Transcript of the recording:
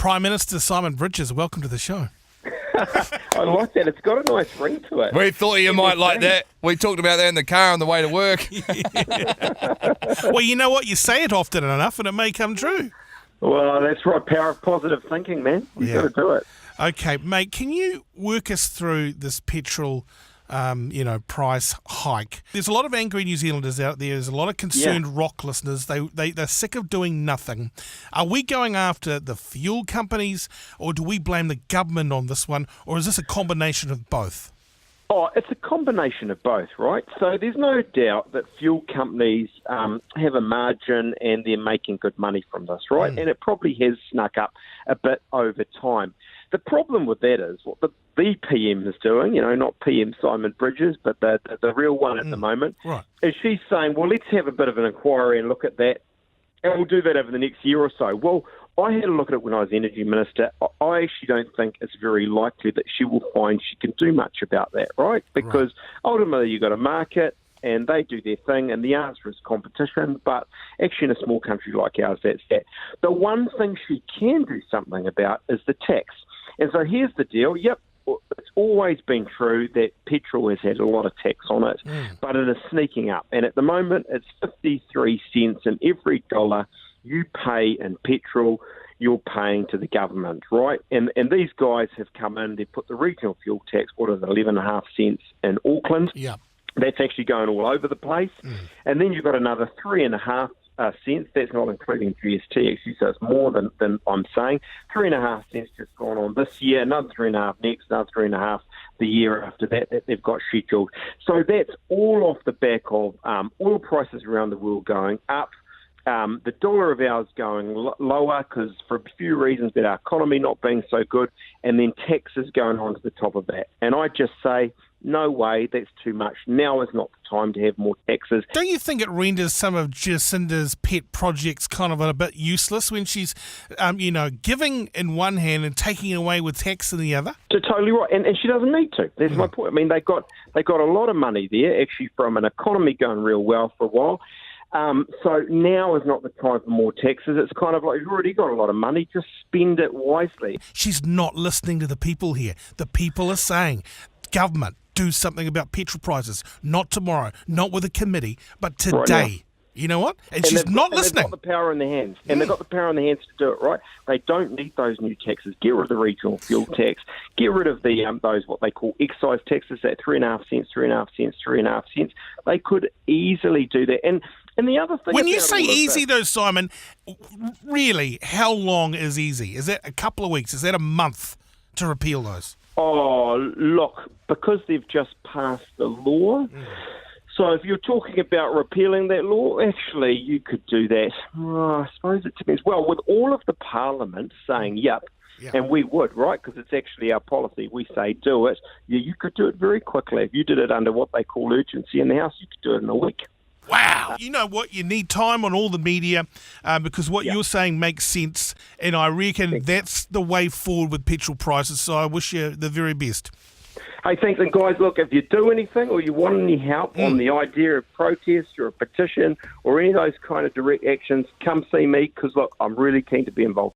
Prime Minister Simon Bridges, welcome to the show. I like that. It's got a nice ring to it. We thought you might like that. We talked about that in the car on the way to work. Well, you know what? You say it often enough and it may come true. Well, that's right. Power of positive thinking, man. You've got to do it. Okay, mate, can you work us through this petrol price hike? There's a lot of angry New Zealanders out there. There's a lot of concerned rock listeners. They're sick of doing nothing. Are we going after the fuel companies, or do we blame the government on this one, or is this a combination of both? Oh, it's a combination of both, right? So there's no doubt that fuel companies have a margin and they're making good money from this, right? And it probably has snuck up a bit over time. The problem with that is what the PM is doing, not PM Simon Bridges, but the real one at the moment, right, is she's saying, well, let's have a bit of an inquiry and look at that, and we'll do that over the next year or so. Well, I had a look at it when I was Energy Minister. I actually don't think it's very likely that she will find she can do much about that, right? Because ultimately you've got a market and they do their thing, and the answer is competition, but actually in a small country like ours, that's that. The one thing she can do something about is the tax. And so here's the deal. Yep, it's always been true that petrol has had a lot of tax on it, but it is sneaking up. And at the moment, it's 53 cents in every dollar you pay in petrol, you're paying to the government, right? And these guys have come in, they've put the regional fuel tax, 11.5 cents in Auckland. Yeah. That's actually going all over the place. And then you've got another 3.5 cents. That's not including GST, actually, so it's more than I'm saying. 3.5 cents just gone on this year, another 3.5 next, another 3.5 the year after that they've got scheduled. So that's all off the back of oil prices around the world going up. The dollar of ours going lower because for a few reasons, that our economy not being so good, and then taxes going on to the top of that. And I just say, no way, that's too much. Now is not the time to have more taxes. Don't you think it renders some of Jacinda's pet projects kind of a bit useless when she's, giving in one hand and taking away with tax in the other? So totally right, and she doesn't need to. That's my point. I mean, they got a lot of money there, actually, from an economy going real well for a while. So now is not the time for more taxes. It's kind of like you've already got a lot of money, just spend it wisely. She's not listening to the people here. The people are saying, government, do something about petrol prices. Not tomorrow, not with a committee, but today. Right. You know what? And she's not listening. They've got the power in their hands. And they've got the power in their hands to do it, right? They don't need those new taxes. Get rid of the regional fuel tax. Get rid of the those what they call excise taxes, that 3.5 cents, 3.5 cents, 3.5 cents. They could easily do that. And the other thing... When you say easy, though, Simon, really, how long is easy? Is that a couple of weeks? Is that a month to repeal those? Oh, look, because they've just passed the law... So if you're talking about repealing that law, actually you could do that. I suppose it depends. Well, with all of the Parliament saying yep, and we would, right, because it's actually our policy, we say do it, you could do it very quickly. If you did it under what they call urgency in the House, you could do it in a week. Wow. You know what? You need time on all the media because what you're saying makes sense, and I reckon that's the way forward with petrol prices, so I wish you the very best. Hey, thanks. And guys, look, if you do anything or you want any help on the idea of protest or a petition or any of those kind of direct actions, come see me because, look, I'm really keen to be involved.